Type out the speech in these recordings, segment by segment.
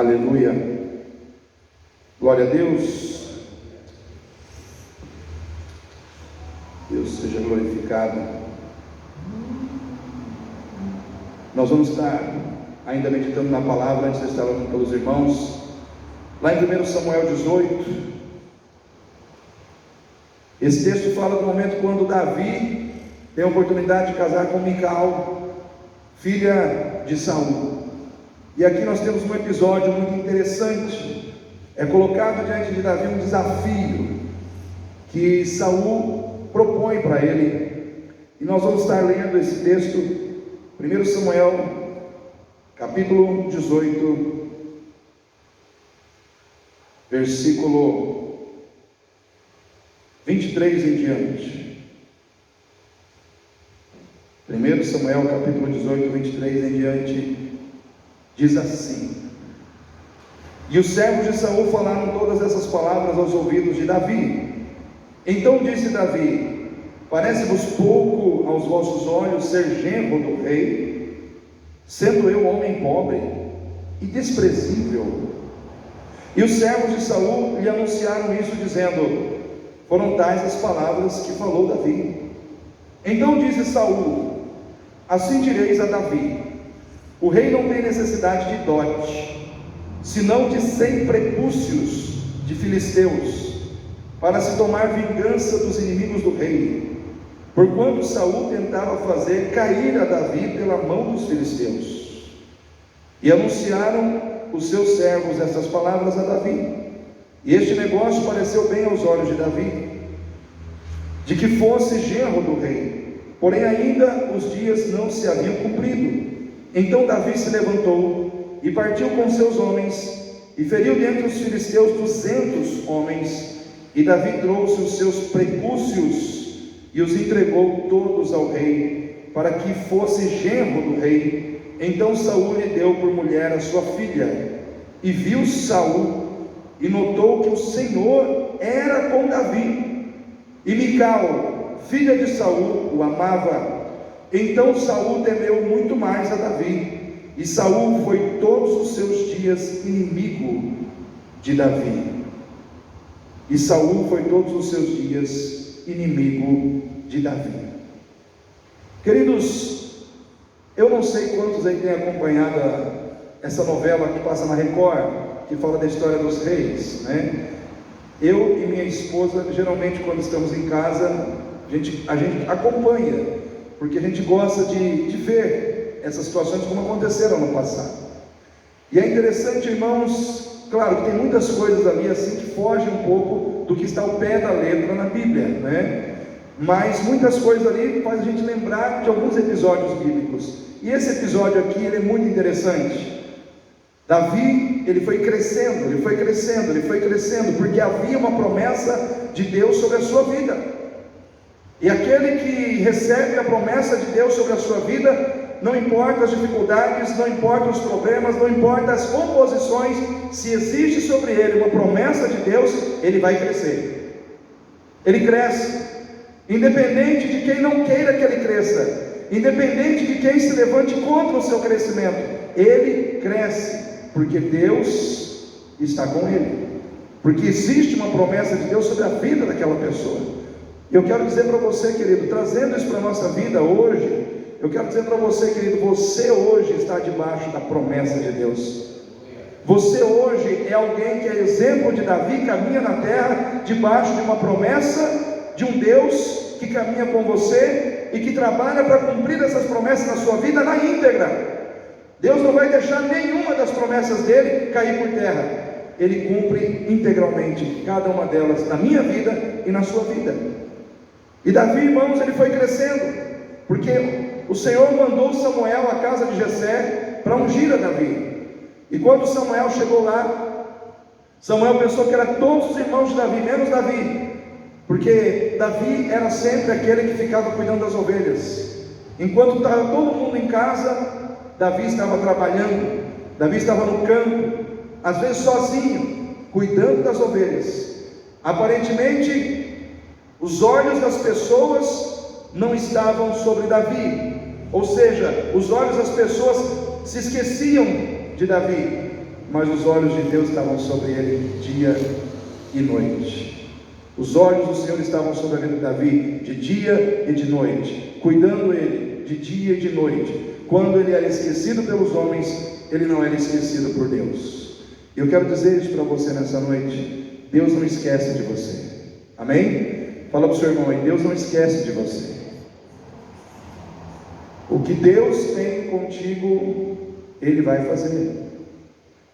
Aleluia. Glória a Deus. Deus seja glorificado. Nós vamos estar ainda meditando na palavra antes de estar orando pelos irmãos. Lá em 1 Samuel 18, esse texto fala do momento quando Davi tem a oportunidade de casar com Mical, filha de Saul. E aqui nós temos um episódio muito interessante. É colocado diante de Davi um desafio que Saul propõe para ele. E nós vamos estar lendo esse texto, 1 Samuel, capítulo 18, versículo 23 em diante. 1 Samuel, capítulo 18, 23 em diante, diz assim: E os servos de Saul falaram todas essas palavras aos ouvidos de Davi. Então disse Davi: Parece-vos pouco aos vossos olhos ser genro do rei, sendo eu homem pobre e desprezível? E os servos de Saul lhe anunciaram isso, dizendo: Foram tais as palavras que falou Davi. Então disse Saul: Assim direis a Davi: O rei não tem necessidade de dote, senão de 100 prepúcios de filisteus, para se tomar vingança dos inimigos do rei, porquanto Saul tentava fazer cair a Davi pela mão dos filisteus. E anunciaram os seus servos essas palavras a Davi. E este negócio pareceu bem aos olhos de Davi, de que fosse genro do rei, porém ainda os dias não se haviam cumprido. Então Davi se levantou e partiu com seus homens, e feriu dentre os filisteus 200 homens. E Davi trouxe os seus precúcios e os entregou todos ao rei, para que fosse genro do rei. Então Saul lhe deu por mulher a sua filha. E viu Saul e notou que o Senhor era com Davi, e Mical, filha de Saul, o amava. Então Saul temeu muito mais a Davi, e Saul foi todos os seus dias inimigo de Davi. E Saul foi todos os seus dias inimigo de Davi. Queridos, eu não sei quantos aí têm acompanhado essa novela que passa na Record, que fala da história dos reis, né? Eu e minha esposa, geralmente quando estamos em casa, a gente acompanha, porque a gente gosta de ver essas situações como aconteceram no passado. E é interessante, irmãos, claro que tem muitas coisas ali assim que fogem um pouco do que está ao pé da letra na Bíblia, né? Mas muitas coisas ali fazem a gente lembrar de alguns episódios bíblicos. E esse episódio aqui, ele é muito interessante. Davi, ele foi crescendo, porque havia uma promessa de Deus sobre a sua vida. E aquele que recebe a promessa de Deus sobre a sua vida, não importa as dificuldades, não importa os problemas, não importa as oposições, se existe sobre ele uma promessa de Deus, ele vai crescer. Ele cresce, independente de quem não queira que ele cresça, independente de quem se levante contra o seu crescimento, ele cresce, porque Deus está com ele, porque existe uma promessa de Deus sobre a vida daquela pessoa. Eu quero dizer para você, querido, trazendo isso para a nossa vida hoje, eu quero dizer para você, querido, você hoje está debaixo da promessa de Deus. Você hoje é alguém que é exemplo de Davi, caminha na terra debaixo de uma promessa de um Deus que caminha com você e que trabalha para cumprir essas promessas na sua vida na íntegra. Deus não vai deixar nenhuma das promessas dele cair por terra. Ele cumpre integralmente cada uma delas na minha vida e na sua vida. E Davi, irmãos, ele foi crescendo, porque o Senhor mandou Samuel à casa de Jessé para ungir a Davi. E quando Samuel chegou lá, Samuel pensou que era todos os irmãos de Davi, menos Davi, porque Davi era sempre aquele que ficava cuidando das ovelhas. Enquanto estava todo mundo em casa, Davi estava trabalhando, Davi estava no campo, às vezes sozinho, cuidando das ovelhas. Aparentemente, os olhos das pessoas não estavam sobre Davi, ou seja, os olhos das pessoas se esqueciam de Davi. mas os olhos de Deus estavam sobre ele dia e noite. Os olhos do Senhor estavam sobre a vida de Davi de dia e de noite, cuidando ele de dia e de noite. Quando ele era esquecido pelos homens, ele não era esquecido por Deus. E eu quero dizer isso para você nessa noite: Deus não esquece de você. Amém? Fala para o seu irmão aí: Deus não esquece de você. O que Deus tem contigo, Ele vai fazer.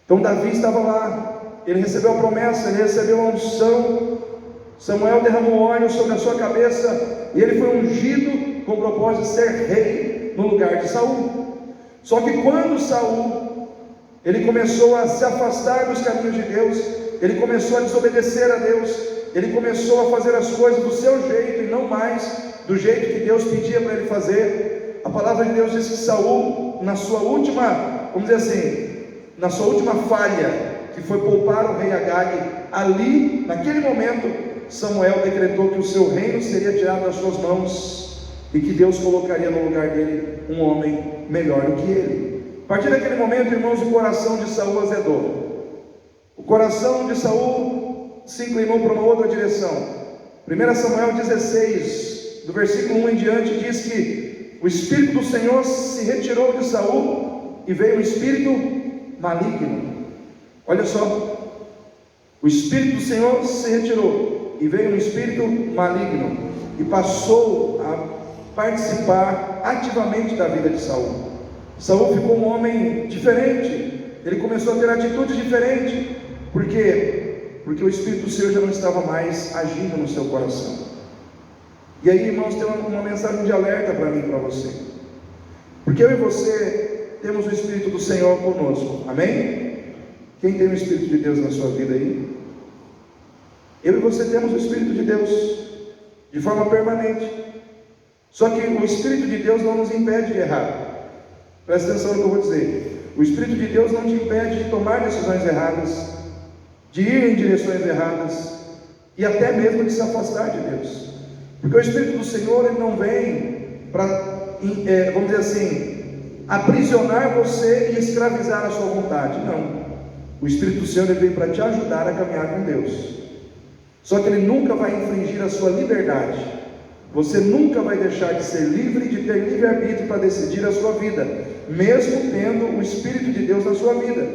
Então Davi estava lá, ele recebeu a promessa, ele recebeu a unção. Samuel derramou óleo sobre a sua cabeça e ele foi ungido com o propósito de ser rei no lugar de Saul. Só que quando Saul, ele começou a se afastar dos caminhos de Deus, ele começou a desobedecer a Deus, ele começou a fazer as coisas do seu jeito e não mais do jeito que Deus pedia para ele fazer. A palavra de Deus diz que Saul, na sua última, vamos dizer assim, na sua última falha, que foi poupar o rei Agag, ali, naquele momento, Samuel decretou que o seu reino seria tirado das suas mãos e que Deus colocaria no lugar dele um homem melhor do que ele. A partir daquele momento, irmãos, o coração de Saul azedou. O coração de Saul se inclinou para uma outra direção. 1 Samuel 16, do versículo 1 em diante, diz que o Espírito do Senhor se retirou de Saul e veio um espírito maligno. Olha só, o Espírito do Senhor se retirou e veio um espírito maligno e passou a participar ativamente da vida de Saul. Saul ficou um homem diferente, ele começou a ter atitudes diferentes. Por quê? Porque o Espírito do Senhor já não estava mais agindo no seu coração. E aí, irmãos, tem uma mensagem de alerta para mim e para você, porque eu e você temos o Espírito do Senhor conosco, amém? Quem tem o Espírito de Deus na sua vida aí? Eu e você temos o Espírito de Deus de forma permanente. Só que o Espírito de Deus não nos impede de errar. Presta atenção no que eu vou dizer. O Espírito de Deus não te impede de tomar decisões erradas, de ir em direções erradas e até mesmo de se afastar de Deus. Porque o Espírito do Senhor, ele não vem para, vamos dizer assim, aprisionar você e escravizar a sua vontade. Não. O Espírito do Senhor, ele vem para te ajudar a caminhar com Deus. Só que ele nunca vai infringir a sua liberdade. Você nunca vai deixar de ser livre, de ter livre-arbítrio para decidir a sua vida, mesmo tendo o Espírito de Deus na sua vida.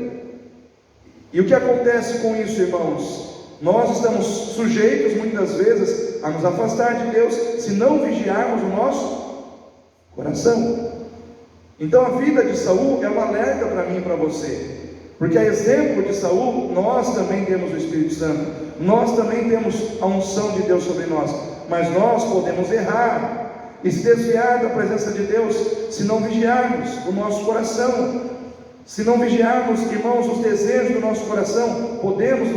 E o que acontece com isso, irmãos? Nós estamos sujeitos muitas vezes a nos afastar de Deus, se não vigiarmos o nosso coração. Então a vida de Saul é um alerta para mim e para você, porque a exemplo de Saul, nós também temos o Espírito Santo, nós também temos a unção de Deus sobre nós, mas nós podemos errar e se desviar da presença de Deus, se não vigiarmos o nosso coração, se não vigiarmos, irmãos, os desejos do nosso coração, podemos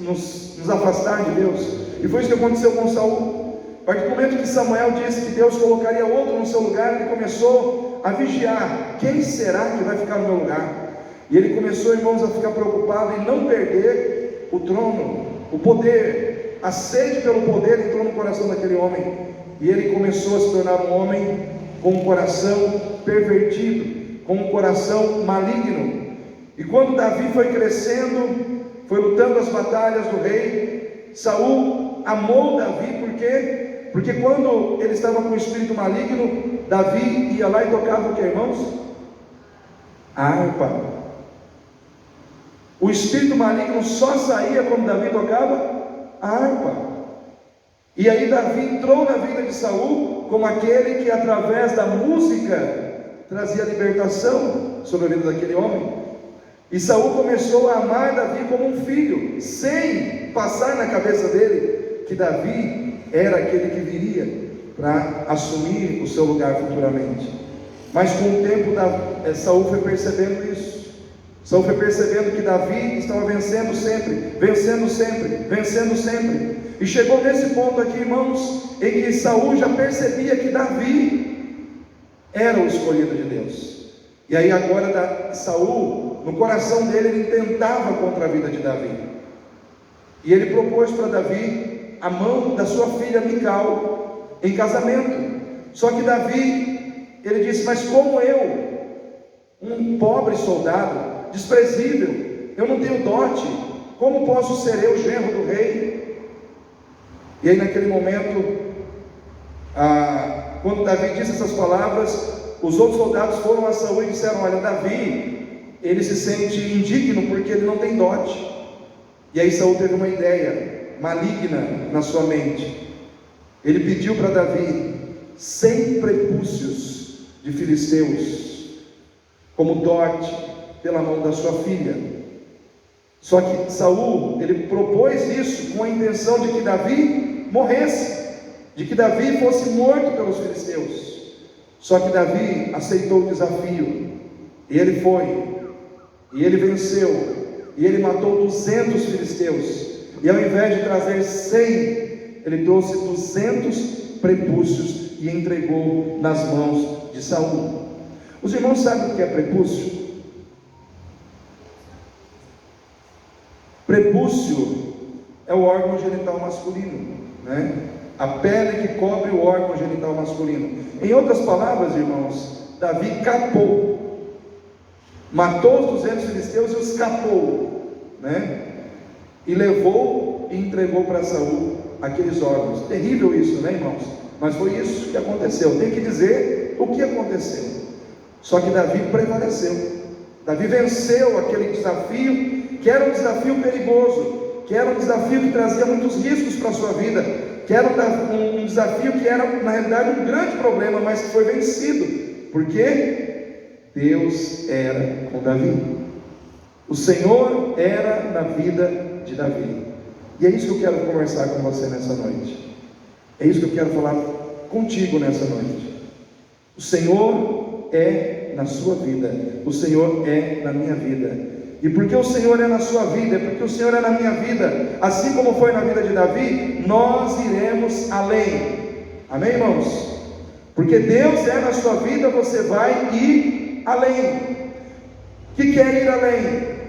nos afastar de Deus. E foi isso que aconteceu com Saul. A partir do momento que Samuel disse que Deus colocaria outro no seu lugar, ele começou a vigiar: quem será que vai ficar no meu lugar? E ele começou, irmãos, a ficar preocupado em não perder o trono, o poder. A sede pelo poder entrou no coração daquele homem, e ele começou a se tornar um homem com um coração pervertido, com um coração maligno. E quando Davi foi crescendo, foi lutando as batalhas do rei, Saul amou Davi. Por quê? Porque quando ele estava com o espírito maligno, Davi ia lá e tocava o que, irmãos? A harpa. O espírito maligno só saía quando Davi tocava a harpa. E aí Davi entrou na vida de Saul como aquele que através da música trazia libertação sobre a vida daquele homem. E Saul começou a amar Davi como um filho, sem passar na cabeça dele que Davi era aquele que viria para assumir o seu lugar futuramente. Mas com o tempo Saul foi percebendo isso. Saul foi percebendo que Davi estava vencendo sempre, vencendo sempre, vencendo sempre. E chegou nesse ponto aqui, irmãos, em que Saul já percebia que Davi era o escolhido de Deus. E aí agora Saul, no coração dele, ele tentava contra a vida de Davi. E ele propôs para Davi a mão da sua filha Mical em casamento. Só que Davi, ele disse: mas como eu, um pobre soldado, desprezível, eu não tenho dote, como posso ser eu genro do rei? E aí naquele momento, quando Davi disse essas palavras, os outros soldados foram a Saul e disseram: olha, Davi, ele se sente indigno porque ele não tem dote. E aí Saul teve uma ideia maligna na sua mente. Ele pediu para Davi 100 prepúcios de filisteus como dote pela mão da sua filha. Só que Saul, ele propôs isso com a intenção de que Davi morresse, de que Davi fosse morto pelos filisteus. Só que Davi aceitou o desafio, e ele foi, e ele venceu, e ele matou 200 filisteus, e ao invés de trazer 100, ele trouxe 200 prepúcios e entregou nas mãos de Saul. Os irmãos sabem o que é prepúcio? Prepúcio é o órgão genital masculino, né? A pele que cobre o órgão genital masculino. Em outras palavras, irmãos, Davi capou, matou os 200 filisteus e os capou, né? E levou e entregou para Saul aqueles órgãos. Terrível isso, né, irmãos? Mas foi isso que aconteceu. Tem que dizer o que aconteceu. Só que Davi prevaleceu. Davi venceu aquele desafio, que era um desafio perigoso, que era um desafio que trazia muitos riscos para a sua vida, que era um desafio que era, na realidade, um grande problema, mas que foi vencido, porque Deus era com Davi. O Senhor era na vida de Davi. E é isso que eu quero conversar com você nessa noite. É isso que eu quero falar contigo nessa noite. O Senhor é na sua vida, o Senhor é na minha vida. E porque o Senhor é na sua vida, porque o Senhor é na minha vida, assim como foi na vida de Davi, nós iremos além. Amém, irmãos? Porque Deus é na sua vida, você vai ir além. O que é ir além?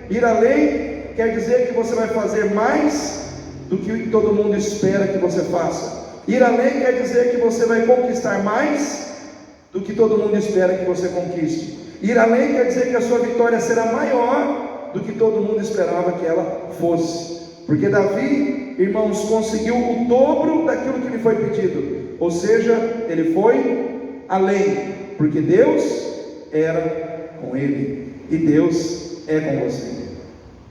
Ir além quer dizer que você vai fazer mais do que todo mundo espera que você faça. Ir além quer dizer que você vai conquistar mais do que todo mundo espera que você conquiste. Ir além quer dizer que a sua vitória será maior do que todo mundo esperava que ela fosse. Porque Davi, irmãos, conseguiu o dobro daquilo que lhe foi pedido. Ou seja, ele foi além, porque Deus era com ele, e Deus é com você.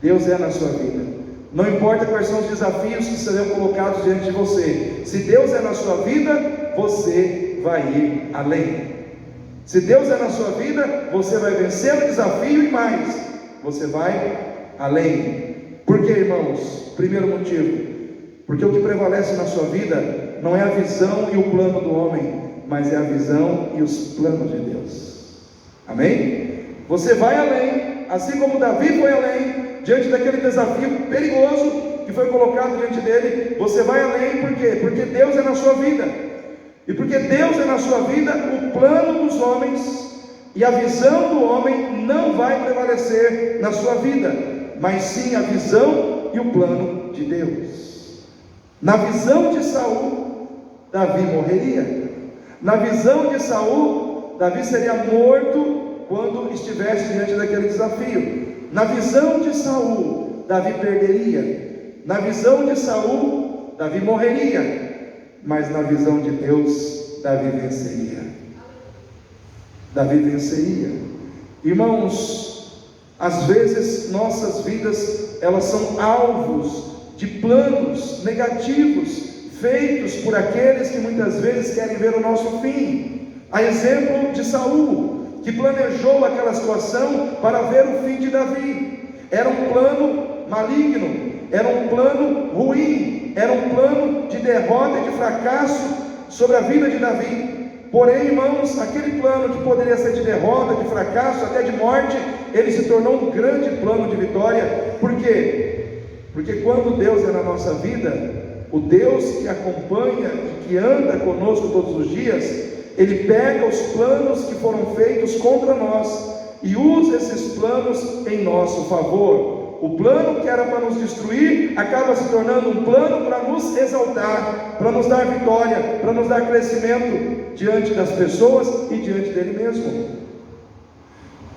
Deus é na sua vida. Não importa quais são os desafios que serão colocados diante de você, se Deus é na sua vida, você vai ir além. Se Deus é na sua vida, você vai vencer o desafio e mais, você vai além. Por que, irmãos? Primeiro motivo, porque o que prevalece na sua vida não é a visão e o plano do homem, mas é a visão e os planos de Deus. Amém? Você vai além, assim como Davi foi além, diante daquele desafio perigoso que foi colocado diante dele. Você vai além, por quê? Porque Deus é na sua vida. E porque Deus é na sua vida, o plano dos homens e a visão do homem não vai prevalecer na sua vida, mas sim a visão e o plano de Deus. Na visão de Saul, Davi morreria. Na visão de Saul, Davi seria morto quando estivesse diante daquele desafio. Na visão de Saul, Davi perderia. Na visão de Saul, Davi morreria. Mas na visão de Deus, Davi venceria. Davi venceria. Irmãos, às vezes nossas vidas, elas são alvos de planos negativos, feitos por aqueles que muitas vezes querem ver o nosso fim. A exemplo de Saul, que planejou aquela situação para ver o fim de Davi. Era um plano maligno, era um plano ruim, era um plano de derrota e de fracasso sobre a vida de Davi. Porém, irmãos, aquele plano que poderia ser de derrota, de fracasso, até de morte, ele se tornou um grande plano de vitória. Por quê? Porque quando Deus é na nossa vida, o Deus que acompanha e que anda conosco todos os dias, Ele pega os planos que foram feitos contra nós e usa esses planos em nosso favor. O plano que era para nos destruir acaba se tornando um plano para nos exaltar, para nos dar vitória, para nos dar crescimento diante das pessoas e diante dele mesmo.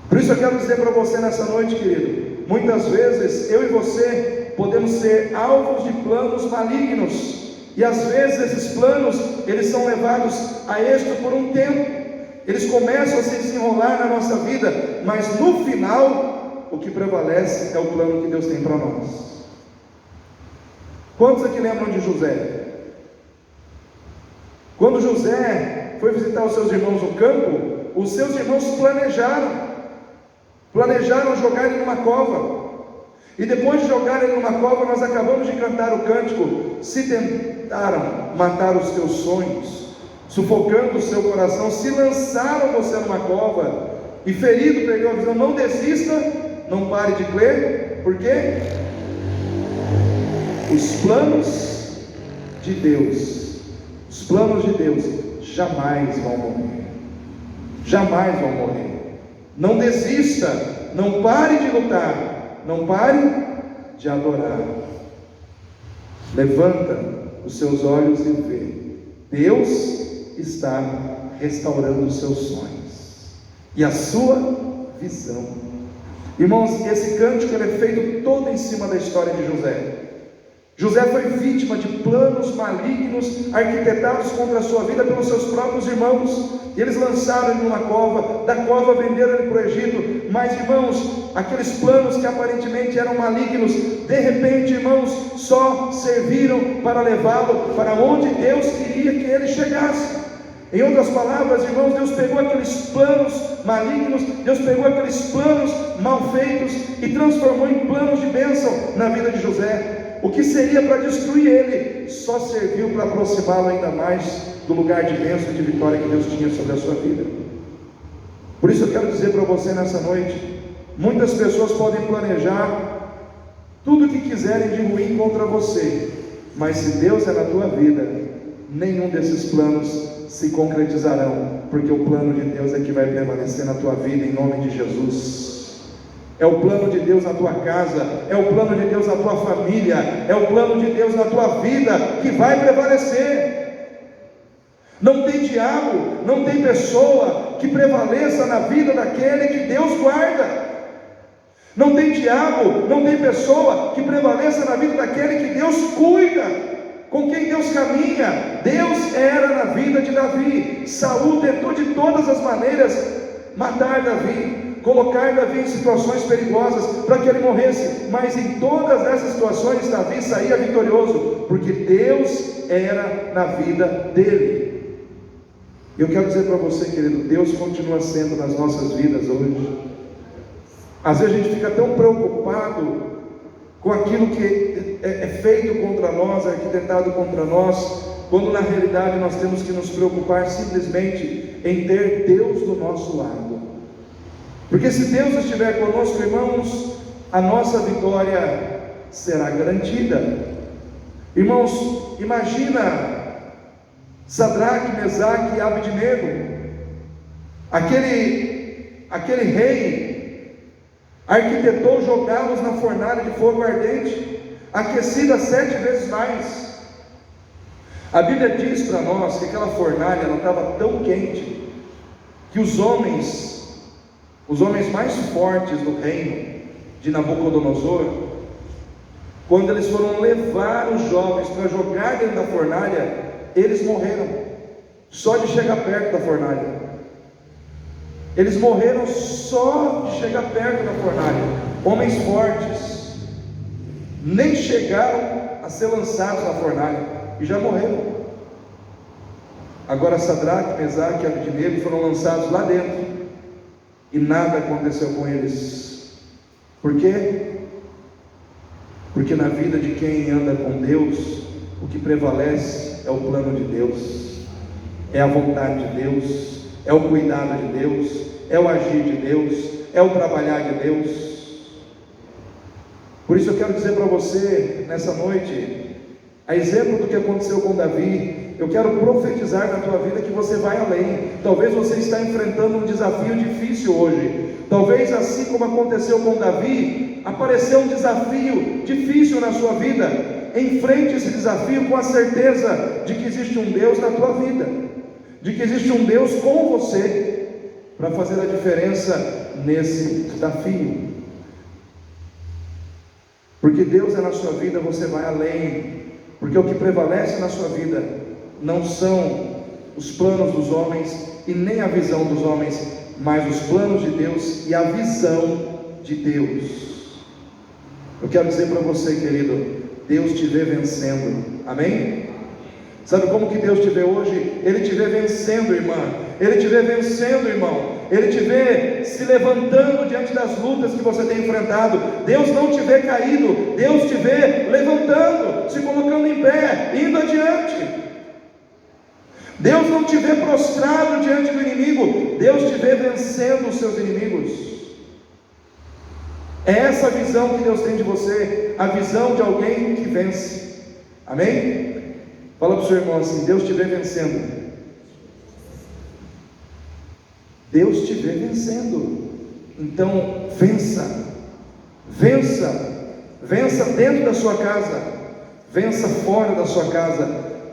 Por isso eu quero dizer para você nessa noite, querido, muitas vezes eu e você podemos ser alvos de planos malignos, e às vezes esses planos, eles são levados a êxito por um tempo, eles começam a se desenrolar na nossa vida, mas no final, o que prevalece é o plano que Deus tem para nós. Quantos aqui lembram de José? Quando José foi visitar os seus irmãos no campo, os seus irmãos planejaram jogar ele numa cova, e depois de jogar ele numa cova, nós acabamos de cantar o cântico, se tentaram matar os teus sonhos, sufocando o seu coração, se lançaram você numa cova, e ferido perdeu a visão. Não desista, não pare de crer. Por quê? Os planos de Deus jamais vão morrer. Jamais vão morrer. Não desista, não pare de lutar, não pare de adorar. Levanta os seus olhos e vê. Deus está restaurando os seus sonhos e a sua visão. Irmãos, esse cântico ele é feito todo em cima da história de José. José foi vítima de planos malignos arquitetados contra a sua vida pelos seus próprios irmãos, e eles lançaram ele numa cova, da cova venderam ele para o Egito. Mas irmãos, aqueles planos que aparentemente eram malignos, de repente, irmãos, só serviram para levá-lo para onde Deus queria que ele chegasse. Em outras palavras, irmãos, Deus pegou aqueles planos malignos, Deus pegou aqueles planos mal feitos e transformou em planos de bênção na vida de José. O que seria para destruir ele, só serviu para aproximá-lo ainda mais do lugar de bênção e de vitória que Deus tinha sobre a sua vida. Por isso eu quero dizer para você nessa noite, muitas pessoas podem planejar tudo o que quiserem de ruim contra você, mas se Deus é na tua vida, nenhum desses planos se concretizarão, porque o plano de Deus é que vai prevalecer na tua vida, em nome de Jesus. É o plano de Deus na tua casa, é o plano de Deus na tua família, é o plano de Deus na tua vida que vai prevalecer. Não tem diabo, não tem pessoa que prevaleça na vida daquele que Deus guarda. Não tem diabo, não tem pessoa que prevaleça na vida daquele que Deus cuida, com quem Deus caminha. Deus era na vida de Davi. Saul tentou de todas as maneiras matar Davi, colocar Davi em situações perigosas para que ele morresse, mas em todas essas situações Davi saía vitorioso, porque Deus era na vida dele. Eu quero dizer para você, querido, Deus continua sendo nas nossas vidas hoje. Às vezes a gente fica tão preocupado com aquilo que é feito contra nós, arquitetado contra nós, quando na realidade nós temos que nos preocupar simplesmente em ter Deus do nosso lado. Porque se Deus estiver conosco, irmãos, a nossa vitória será garantida. Irmãos, imagina Sadraque, Mesaque e Abednego, aquele rei arquitetou jogá-los na fornalha de fogo ardente, aquecida 7 vezes mais. A Bíblia diz para nós que aquela fornalha estava tão quente que os homens mais fortes do reino de Nabucodonosor, quando eles foram levar os jovens para jogar dentro da fornalha, eles morreram só de chegar perto da fornalha. Eles morreram só de chegar perto da fornalha. Homens fortes nem chegaram a ser lançados na fornalha e já morreram. Agora Sadraque, Mesaque e Abednego foram lançados lá dentro e nada aconteceu com eles. Por quê? Porque na vida de quem anda com Deus, o que prevalece é o plano de Deus, é a vontade de Deus, é o cuidado de Deus, é o agir de Deus, é o trabalhar de Deus. Por isso eu quero dizer para você nessa noite, a exemplo do que aconteceu com Davi, eu quero profetizar na tua vida que você vai além. Talvez você está enfrentando um desafio difícil hoje. Talvez assim como aconteceu com Davi, apareceu um desafio difícil na sua vida. Enfrente esse desafio com a certeza de que existe um Deus na tua vida, de que existe um Deus com você para fazer a diferença nesse desafio. Porque Deus é na sua vida, você vai além. Porque o que prevalece na sua vida não são os planos dos homens e nem a visão dos homens, mas os planos de Deus e a visão de Deus. Eu quero dizer para você, querido, Deus te vê vencendo. Amém? Sabe como que Deus te vê hoje? Ele te vê vencendo, irmã. Ele te vê vencendo, irmão. Ele te vê se levantando diante das lutas que você tem enfrentado. Deus não te vê caído. Deus te vê levantando, se colocando em pé, indo adiante. Deus não te vê prostrado diante do inimigo. Deus te vê vencendo os seus inimigos. É essa a visão que Deus tem de você, a visão de alguém que vence. Amém? Fala para o seu irmão assim: Deus te vê vencendo. Deus te vê vencendo. Então vença. Vença. Vença dentro da sua casa. Vença fora da sua casa.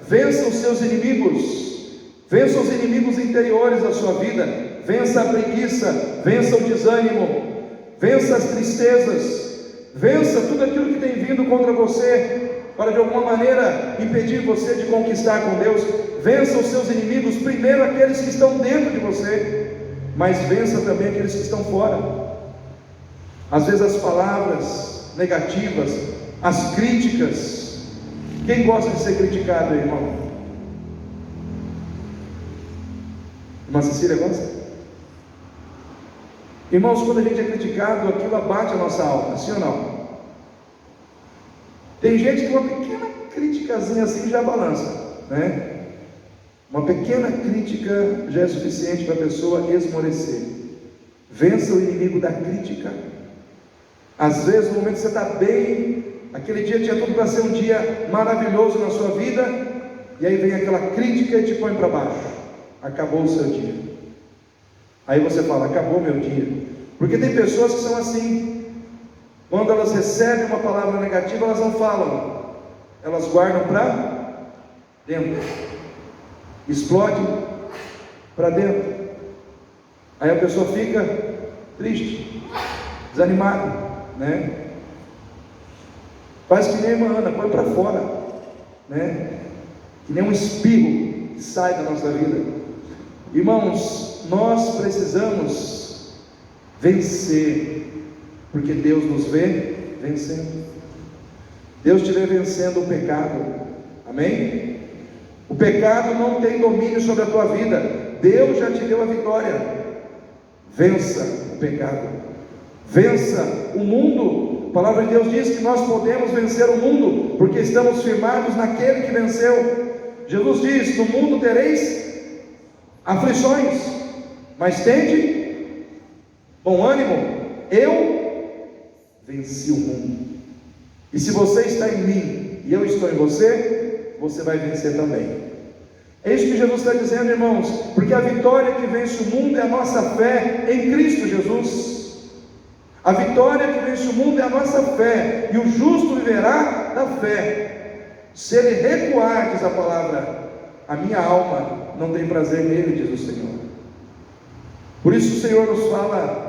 Vença os seus inimigos. Vença os inimigos interiores da sua vida. Vença a preguiça. Vença o desânimo. Vença as tristezas. Vença tudo aquilo que tem vindo contra você, para de alguma maneira impedir você de conquistar com Deus. Vença os seus inimigos, primeiro aqueles que estão dentro de você, mas vença também aqueles que estão fora. Às vezes as palavras negativas, as críticas. Quem gosta de ser criticado, irmão? Irmã Cecília gosta? Irmãos, quando a gente é criticado, aquilo abate a nossa alma, sim ou não? Tem gente que uma pequena criticazinha assim já balança, né? Uma pequena crítica já é suficiente para a pessoa esmorecer. Vença o inimigo da crítica. Às vezes, no momento que você está bem, aquele dia tinha tudo para ser um dia maravilhoso na sua vida, e aí vem aquela crítica e te põe para baixo. Acabou o seu dia. Aí você fala: acabou meu dia. Porque tem pessoas que são assim. Quando elas recebem uma palavra negativa, elas não falam, elas guardam para dentro, explode para dentro. Aí a pessoa fica triste, desanimada, né? Faz que nem a irmã Ana, põe para fora, né? Que nem um espirro que sai da nossa vida. Irmãos, nós precisamos vencer, porque Deus nos vê vencendo. Deus te vê vencendo o pecado. Amém? O pecado não tem domínio sobre a tua vida. Deus já te deu a vitória. Vença o pecado. Vença o mundo. A palavra de Deus diz que nós podemos vencer o mundo, porque estamos firmados naquele que venceu. Jesus diz: no mundo tereis aflições, mas tende bom ânimo. Eu venci o mundo. E se você está em mim e eu estou em você, você vai vencer também. É isso que Jesus está dizendo, irmãos, porque a vitória que vence o mundo é a nossa fé em Cristo Jesus. A vitória que vence o mundo é a nossa fé, e o justo viverá da fé. Se ele recuar, diz a palavra, a minha alma não tem prazer nele, diz o Senhor. Por isso o Senhor nos fala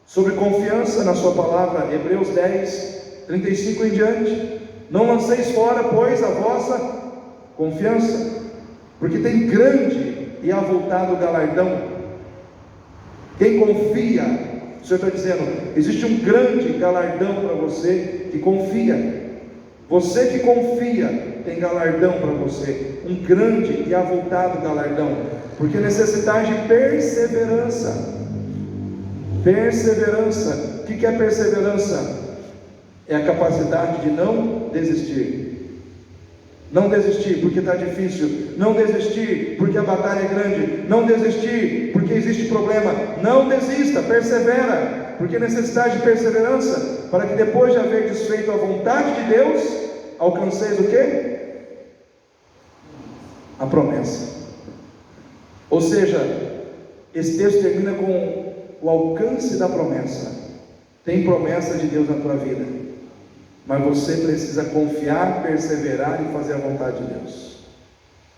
sobre confiança na sua palavra, Hebreus 10, 35 em diante. Não lanceis fora, pois, a vossa confiança, porque tem grande e avultado galardão. Quem confia, o Senhor está dizendo, existe um grande galardão para você que confia. Você que confia tem galardão para você, um grande e avultado galardão, porque necessitais de perseverança. Perseverança. O que é perseverança? É a capacidade de não desistir. Não desistir porque está difícil. Não desistir porque a batalha é grande. Não desistir porque existe problema. Não desista, persevera, porque necessitais de perseverança, para que depois de haver desfeito a vontade de Deus, alcanceis o quê? A promessa. Ou seja, esse texto termina com o alcance da promessa. Tem promessa de Deus na tua vida, mas você precisa confiar, perseverar e fazer a vontade de Deus.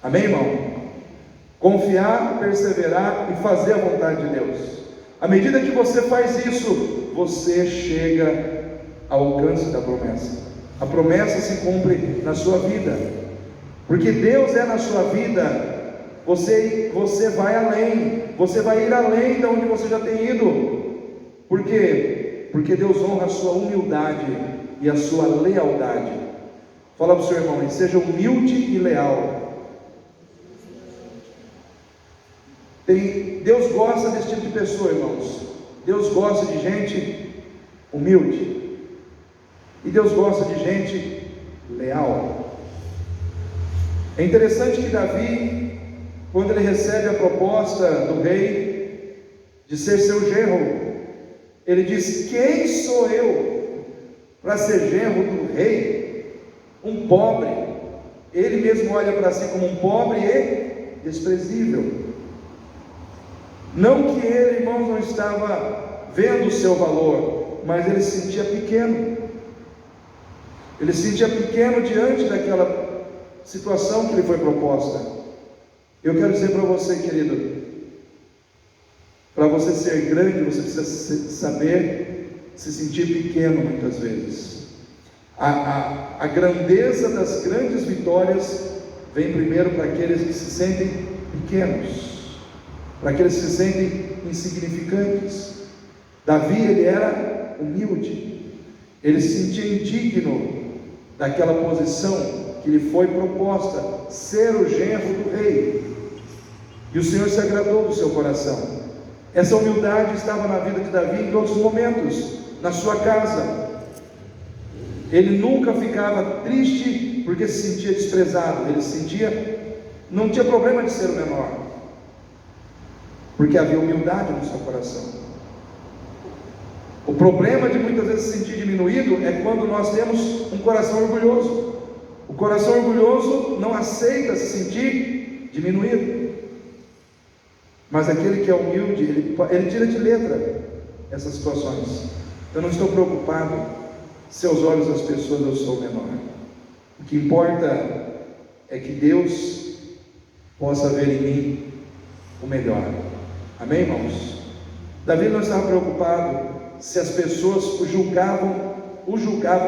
Amém, irmão? Confiar, perseverar e fazer a vontade de Deus. À medida que você faz isso, você chega ao alcance da promessa. A promessa se cumpre na sua vida, porque Deus é na sua vida. Você vai além, você vai ir além de onde você já tem ido. Por quê? Porque Deus honra a sua humildade e a sua lealdade. Fala para o seu irmão, seja humilde e leal. Deus gosta desse tipo de pessoa, irmãos. Deus gosta de gente humilde, e Deus gosta de gente leal. É interessante que Davi, quando ele recebe a proposta do rei de ser seu genro, ele diz: quem sou eu para ser genro do rei? Um pobre. Ele mesmo olha para si como um pobre e desprezível. Não que ele, irmãos, não estava vendo o seu valor, mas ele se sentia pequeno. Ele se sentia pequeno diante daquela situação que lhe foi proposta. Eu quero dizer para você, querido, para você ser grande, você precisa saber se sentir pequeno muitas vezes. A grandeza das grandes vitórias vem primeiro para aqueles que se sentem pequenos, para aqueles que se sentem insignificantes. Davi, ele era humilde, ele se sentia indigno daquela posição que lhe foi proposta, ser o genro do rei, e o Senhor se agradou do seu coração. Essa humildade estava na vida de Davi em todos os momentos, na sua casa. Ele nunca ficava triste porque se sentia desprezado, não tinha problema de ser o menor, porque havia humildade no seu coração. O problema de muitas vezes se sentir diminuído é quando nós temos um coração orgulhoso. O coração orgulhoso não aceita se sentir diminuído, mas aquele que é humilde, ele tira de letra essas situações. Eu não estou preocupado se aos olhos das pessoas eu sou o menor. O que importa é que Deus possa ver em mim o melhor. Amém, irmãos? Davi não estava preocupado se as pessoas o julgavam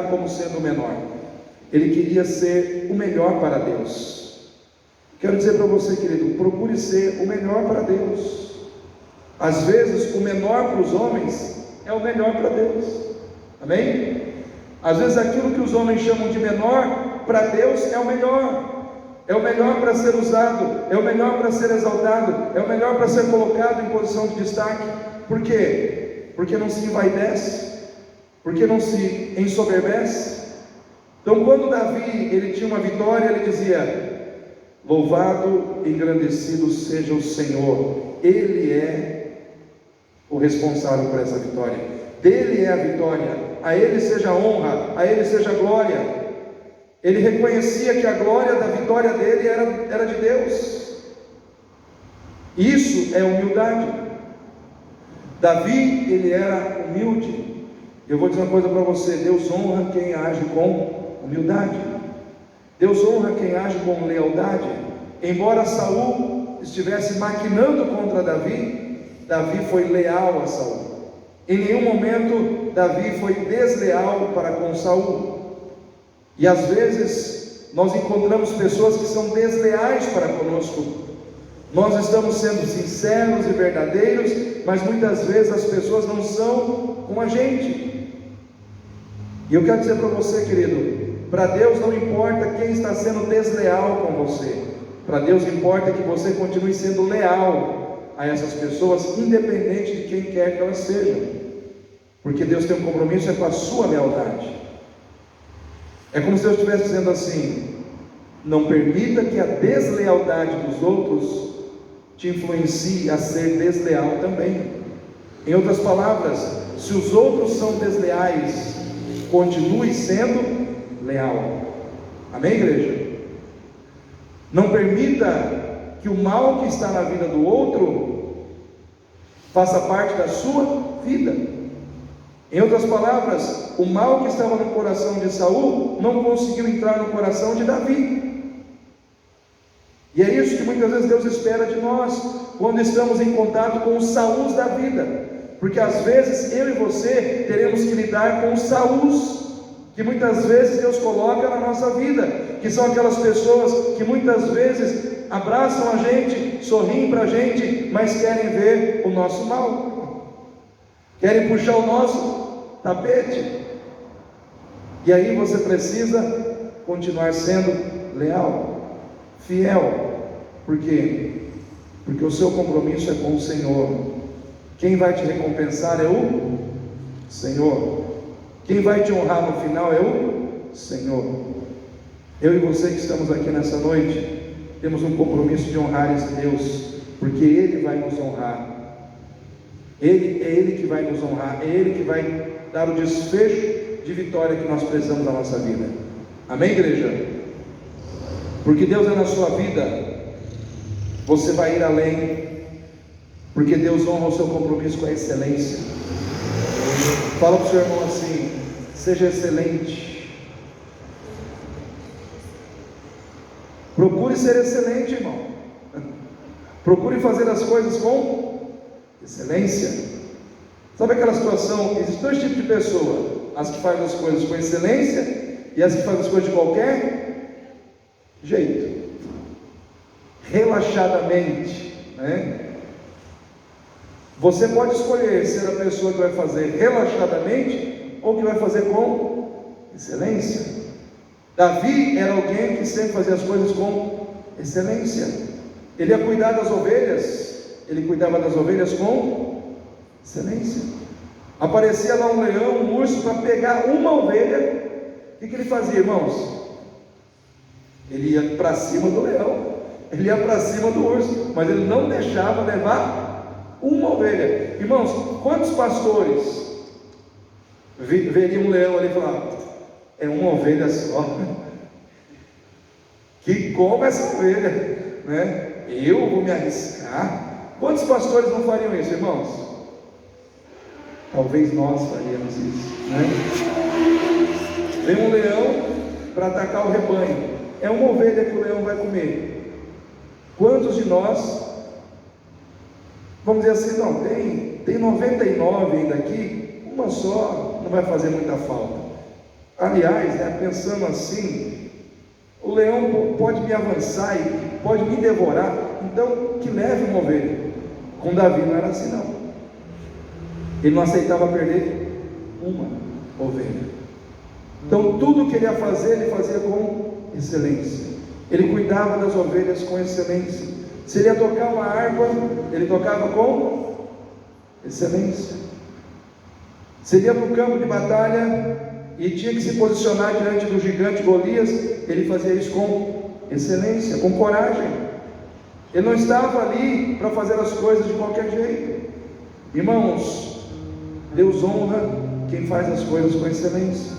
como sendo o menor. Ele queria ser o melhor para Deus. Quero dizer para você, querido, procure ser o melhor para Deus. Às vezes o menor para os homens é o melhor para Deus. Amém? Às vezes aquilo que os homens chamam de menor, para Deus é o melhor. É o melhor para ser usado, é o melhor para ser exaltado, é o melhor para ser colocado em posição de destaque. Por quê? Porque não se envaidece, porque não se ensoberbece. Então, quando Davi ele tinha uma vitória, ele dizia: louvado e engrandecido seja o Senhor, Ele é o responsável por essa vitória, dele é a vitória, a Ele seja a honra, a Ele seja a glória. Ele reconhecia que a glória da vitória dele era de Deus. Isso é humildade. Davi, ele era humilde. Eu vou dizer uma coisa para você: Deus honra quem age com humildade. Deus honra quem age com lealdade. Embora Saul estivesse maquinando contra Davi, Davi foi leal a Saul. Em nenhum momento Davi foi desleal para com Saul. E às vezes nós encontramos pessoas que são desleais para conosco. Nós estamos sendo sinceros e verdadeiros, mas muitas vezes as pessoas não são com a gente. E eu quero dizer para você, querido, para Deus não importa quem está sendo desleal com você. Para Deus importa que você continue sendo leal a essas pessoas, independente de quem quer que elas sejam, porque Deus tem um compromisso com a sua lealdade. É como se Deus estivesse dizendo assim: não permita que a deslealdade dos outros te influencie a ser desleal também. Em outras palavras, se os outros são desleais, continue sendo leal. Amém, igreja? Não permita que o mal que está na vida do outro faça parte da sua vida. Em outras palavras, o mal que estava no coração de Saul não conseguiu entrar no coração de Davi. E é isso que muitas vezes Deus espera de nós, quando estamos em contato com os Sauls da vida. Porque às vezes eu e você teremos que lidar com os Saúls, que muitas vezes Deus coloca na nossa vida, que são aquelas pessoas que muitas vezes abraçam a gente, sorriem para a gente, mas querem ver o nosso mal, querem puxar o nosso tapete. E aí você precisa continuar sendo leal, fiel. Por quê? Porque o seu compromisso é com o Senhor. Quem vai te recompensar é o Senhor. Quem vai te honrar no final é o Senhor. Eu e você que estamos aqui nessa noite, temos um compromisso de honrar esse Deus, porque Ele vai nos honrar. É Ele que vai nos honrar, é Ele que vai dar o desfecho de vitória que nós precisamos na nossa vida. Amém, igreja? Porque Deus é na sua vida, você vai ir além, porque Deus honra o seu compromisso com a excelência. Fala para o seu irmão assim: seja excelente. Procure ser excelente, irmão. Procure fazer as coisas com excelência. Sabe aquela situação? Existem dois tipos de pessoa: as que fazem as coisas com excelência e as que fazem as coisas de qualquer jeito, relaxadamente, né? Você pode escolher ser a pessoa que vai fazer relaxadamente ou que vai fazer com excelência. Davi era alguém que sempre fazia as coisas com excelência. Ele ia cuidar das ovelhas, ele cuidava das ovelhas com excelência. Aparecia lá um leão, um urso para pegar uma ovelha. O que ele fazia, irmãos? Ele ia para cima do leão, ele ia para cima do urso, mas ele não deixava levar uma ovelha. Irmãos, quantos pastores veriam um leão ali e falavam: é uma ovelha só, que come essa ovelha, né? Eu vou me arriscar. Quantos pastores não fariam isso, irmãos? Talvez nós faríamos isso, né? Vem um leão para atacar o rebanho, é uma ovelha que o leão vai comer. Quantos de nós vamos dizer assim: não, tem 99 ainda aqui, uma só não vai fazer muita falta. Aliás, né, pensando assim, o leão pode me avançar e pode me devorar, então que leve uma ovelha. Com Davi não era assim, não. Ele não aceitava perder uma ovelha. Então tudo que ele ia fazer, ele fazia com excelência. Ele cuidava das ovelhas com excelência. Se ele ia tocar uma harpa, ele tocava com excelência. Se ele ia para o campo de batalha e tinha que se posicionar diante do gigante Golias, ele fazia isso com excelência, com coragem. Ele não estava ali para fazer as coisas de qualquer jeito. Irmãos, Deus honra quem faz as coisas com excelência.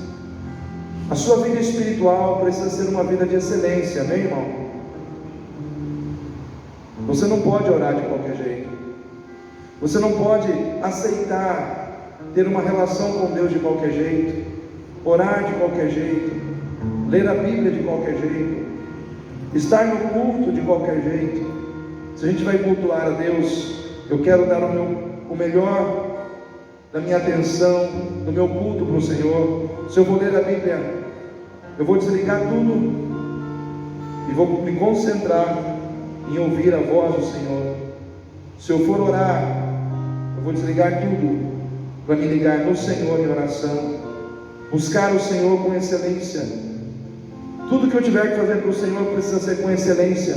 A sua vida espiritual precisa ser uma vida de excelência, amém, irmão? Você não pode orar de qualquer jeito. Você não pode aceitar ter uma relação com Deus de qualquer jeito, orar de qualquer jeito, ler a Bíblia de qualquer jeito, estar no culto de qualquer jeito. Se a gente vai cultuar a Deus, eu quero dar o melhor da minha atenção, do meu culto para o Senhor. Se eu vou ler a Bíblia, eu vou desligar tudo e vou me concentrar em ouvir a voz do Senhor. Se eu for orar, eu vou desligar tudo para me ligar no Senhor em oração, buscar o Senhor com excelência. Tudo que eu tiver que fazer para o Senhor precisa ser com excelência.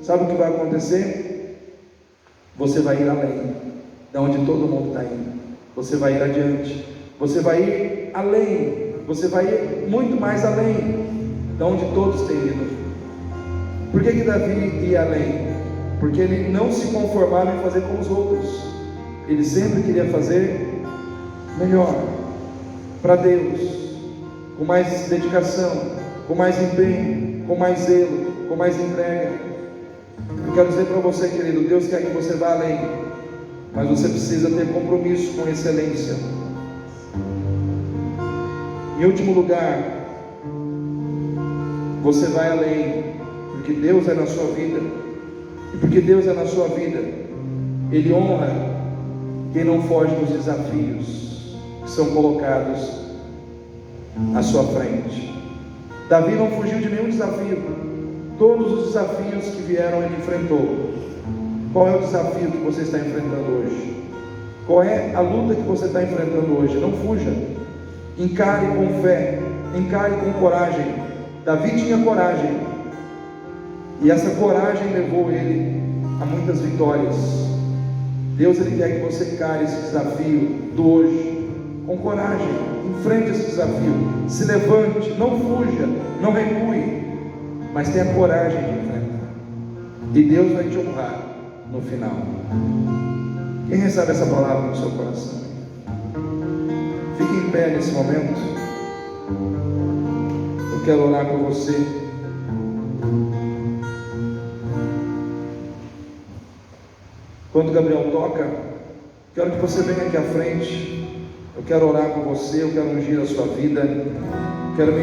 Sabe o que vai acontecer? Você vai ir além de onde todo mundo está indo. Você vai ir adiante, você vai ir além, você vai ir muito mais além de onde todos têm ido. Por que Davi ia além? Porque ele não se conformava em fazer como os outros, ele sempre queria fazer melhor, para Deus, com mais dedicação, com mais empenho, com mais zelo, com mais entrega. Eu quero dizer para você, querido, Deus quer que você vá além, mas você precisa ter compromisso com excelência. Em último lugar, você vai além, porque Deus é na sua vida, e porque Deus é na sua vida, Ele honra Quem não foge dos desafios que são colocados à sua frente. Davi não fugiu de nenhum desafio. Todos os desafios que vieram ele enfrentou. Qual é o desafio que você está enfrentando hoje? Qual é a luta que você está enfrentando hoje? Não fuja. Encare com fé, encare com coragem. Davi tinha coragem, e essa coragem levou ele a muitas vitórias. Deus, ele quer que você encare esse desafio do hoje com coragem. Enfrente esse desafio, se levante, não fuja, não recue, mas tenha coragem de enfrentar, e Deus vai te honrar no final. Quem recebe essa palavra no seu coração? Fique em pé nesse momento. Eu quero orar por você. Quando Gabriel toca, quero que você venha aqui à frente. Eu quero orar por você, eu quero ungir a sua vida, quero